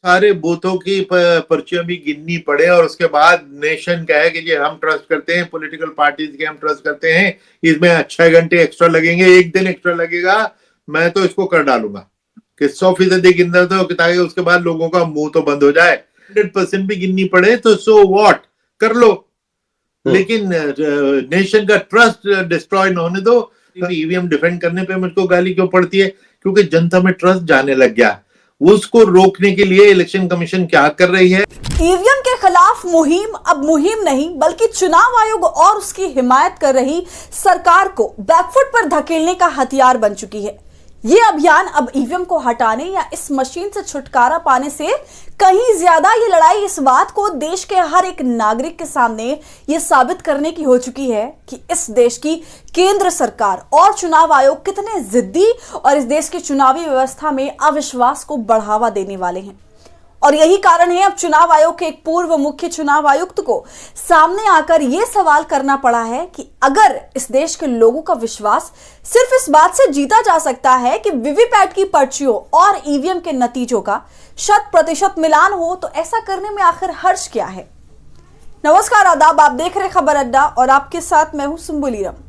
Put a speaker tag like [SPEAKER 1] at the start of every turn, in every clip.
[SPEAKER 1] सारे बूथों की पर्चियां भी गिननी पड़े और उसके बाद नेशन कहे कि जी हम ट्रस्ट करते हैं, पॉलिटिकल पार्टीज के हम ट्रस्ट करते हैं, इसमें 6 घंटे एक्स्ट्रा लगेंगे, एक दिन एक्स्ट्रा लगेगा, मैं तो इसको कर डालूंगा कि 100% गिनना, तो ताकि उसके बाद लोगों का मुंह तो बंद हो जाए। 100% भी गिननी पड़े तो सो व्हाट, कर लो, लेकिन नेशन का ट्रस्ट डिस्ट्रॉय ना होने दो। ईवीएम डिफेंड करने पे मुझको गाली क्यों पड़ती है? क्योंकि जनता में ट्रस्ट जाने लग गया। उसको रोकने के लिए इलेक्शन कमीशन क्या कर रही है?
[SPEAKER 2] ईवीएम के खिलाफ मुहिम अब मुहिम नहीं बल्कि चुनाव आयोग और उसकी हिमायत कर रही सरकार को बैकफुट पर धकेलने का हथियार बन चुकी है। ये अभियान अब ईवीएम को हटाने या इस मशीन से छुटकारा पाने से कहीं ज्यादा ये लड़ाई इस बात को देश के हर एक नागरिक के सामने ये साबित करने की हो चुकी है कि इस देश की केंद्र सरकार और चुनाव आयोग कितने जिद्दी और इस देश की चुनावी व्यवस्था में अविश्वास को बढ़ावा देने वाले हैं। और यही कारण है अब चुनाव आयोग के एक पूर्व मुख्य चुनाव आयुक्त को सामने आकर यह सवाल करना पड़ा है कि अगर इस देश के लोगों का विश्वास सिर्फ इस बात से जीता जा सकता है कि वीवीपैट की पर्चियों और ईवीएम के नतीजों का 100% मिलान हो, तो ऐसा करने में आखिर हर्ज क्या है। नमस्कार, आदाब, आप देख रहे खबर अड्डा और आपके साथ मैं हूं सुम्बुलीरम।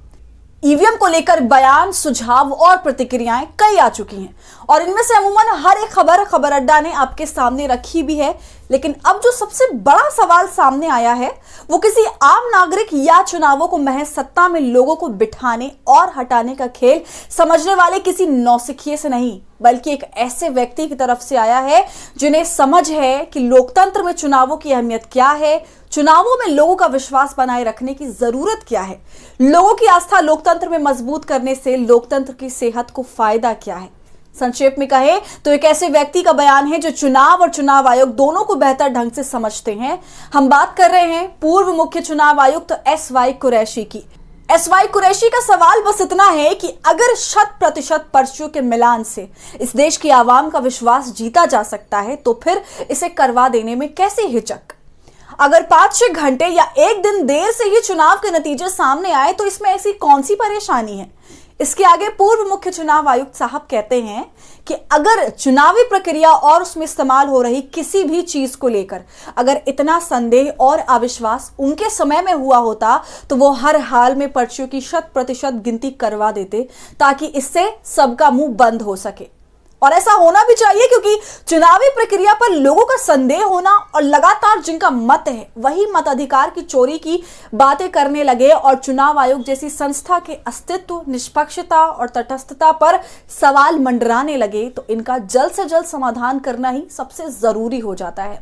[SPEAKER 2] ईवीएम को लेकर बयान, सुझाव और प्रतिक्रियाएं कई आ चुकी हैं और इनमें से अमूमन हर एक खबर अड्डा ने आपके सामने रखी भी है। लेकिन अब जो सबसे बड़ा सवाल सामने आया है वो किसी आम नागरिक या चुनावों को महज सत्ता में लोगों को बिठाने और हटाने का खेल समझने वाले किसी नौसिखिए से नहीं बल्कि एक ऐसे व्यक्ति की तरफ से आया है जिन्हें समझ है कि लोकतंत्र में चुनावों की अहमियत क्या है, चुनावों में लोगों का विश्वास बनाए रखने की जरूरत क्या है, लोगों की आस्था लोकतंत्र में मजबूत करने से लोकतंत्र की सेहत को फायदा क्या है। संक्षेप में कहे तो एक ऐसे व्यक्ति का बयान है जो चुनाव और चुनाव आयोग दोनों को बेहतर ढंग से समझते हैं। हम बात कर रहे हैं पूर्व मुख्य चुनाव आयुक्त एसवाई कुरैशी की। एसवाई कुरैशी का सवाल बस इतना है कि अगर 100% पर्चियों के मिलान से इस देश की आवाम का विश्वास जीता जा सकता है तो फिर इसे करवा देने में कैसे हिचक। अगर 5-6 घंटे या एक दिन देर से ही चुनाव के नतीजे सामने आए तो इसमें ऐसी कौन सी परेशानी है। इसके आगे पूर्व मुख्य चुनाव आयुक्त साहब कहते हैं कि अगर चुनावी प्रक्रिया और उसमें इस्तेमाल हो रही किसी भी चीज को लेकर अगर इतना संदेह और अविश्वास उनके समय में हुआ होता तो वो हर हाल में पर्चियों की 100% गिनती करवा देते ताकि इससे सबका मुंह बंद हो सके। और ऐसा होना भी चाहिए क्योंकि चुनावी प्रक्रिया पर लोगों का संदेह होना और लगातार जिनका मत है वही मताधिकार की चोरी की बातें करने लगे और चुनाव आयोग जैसी संस्था के अस्तित्व, निष्पक्षता और तटस्थता पर सवाल मंडराने लगे तो इनका जल्द से जल्द समाधान करना ही सबसे जरूरी हो जाता है।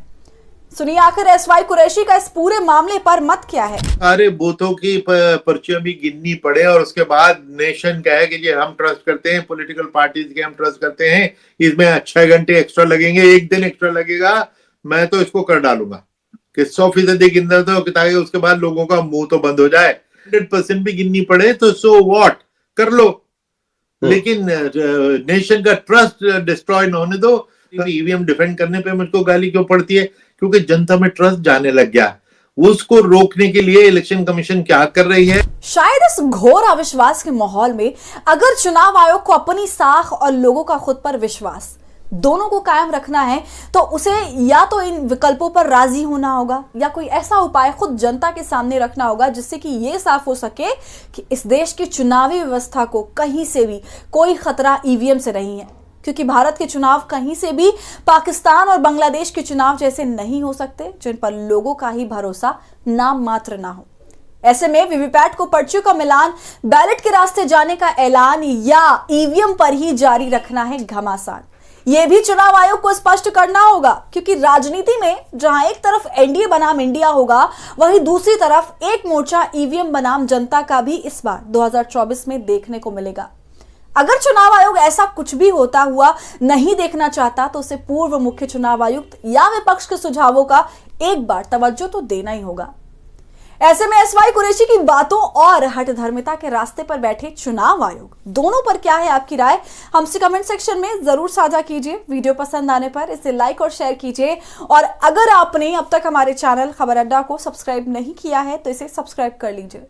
[SPEAKER 2] सुनिए आखिर एसवाई कुरैशी का इस पूरे मामले पर मत क्या है।
[SPEAKER 1] सारे बूथों की पर्चियां भी गिननी पड़े और उसके बाद नेशन कहे कि जी हम ट्रस्ट करते हैं, पॉलिटिकल पार्टीज के हम ट्रस्ट करते हैं, इसमें 6 घंटे एक्स्ट्रा लगेंगे, एक दिन एक्स्ट्रा लगेगा, मैं तो इसको कर डालूंगा कि 100% गिनना, तो ताकि उसके बाद लोगों का मुंह तो बंद हो जाए। 100% भी गिननी पड़े तो सो व्हाट, कर लो, लेकिन नेशन का ट्रस्ट डिस्ट्रॉय ना होने दो। ईवीएम डिफेंड करने पे मुझको गाली क्यों पड़ती है? क्योंकि जनता में ट्रस्ट जाने लग गया। उसको रोकने के लिए इलेक्शन कमीशन क्या कर रही है?
[SPEAKER 2] शायद इस घोर अविश्वास के माहौल में अगर चुनाव आयोग को अपनी साख और लोगों का खुद पर विश्वास दोनों को कायम रखना है तो उसे या तो इन विकल्पों पर राजी होना होगा या कोई ऐसा उपाय खुद जनता के सामने रखना होगा जिससे कि यह साफ हो सके कि इस देश की चुनावी व्यवस्था को कहीं से भी कोई खतरा ईवीएम से नहीं है। क्योंकि भारत के चुनाव कहीं से भी पाकिस्तान और बांग्लादेश के चुनाव जैसे नहीं हो सकते जिन पर लोगों का ही भरोसा नाम मात्र ना हो। ऐसे में वीवीपैट को पर्चियों का मिलान, बैलेट के रास्ते जाने का ऐलान या ईवीएम पर ही जारी रखना है घमासान। यह भी चुनाव आयोग को स्पष्ट करना होगा क्योंकि राजनीति में जहां एक तरफ एनडीए बनाम इंडिया होगा वहीं दूसरी तरफ एक मोर्चा ईवीएम बनाम जनता का भी इस बार 2024 में देखने को मिलेगा। अगर चुनाव आयोग ऐसा कुछ भी होता हुआ नहीं देखना चाहता तो उसे पूर्व मुख्य चुनाव आयुक्त या विपक्ष के सुझावों का एक बार तवज्जो तो देना ही होगा। ऐसे में एसवाई कुरैशी की बातों और हठधर्मिता के रास्ते पर बैठे चुनाव आयोग दोनों पर क्या है आपकी राय, हमसे कमेंट सेक्शन में जरूर साझा कीजिए। वीडियो पसंद आने पर इसे लाइक और शेयर कीजिए और अगर आपने अब तक हमारे चैनल खबर अड्डा को सब्सक्राइब नहीं किया है तो इसे सब्सक्राइब कर लीजिए।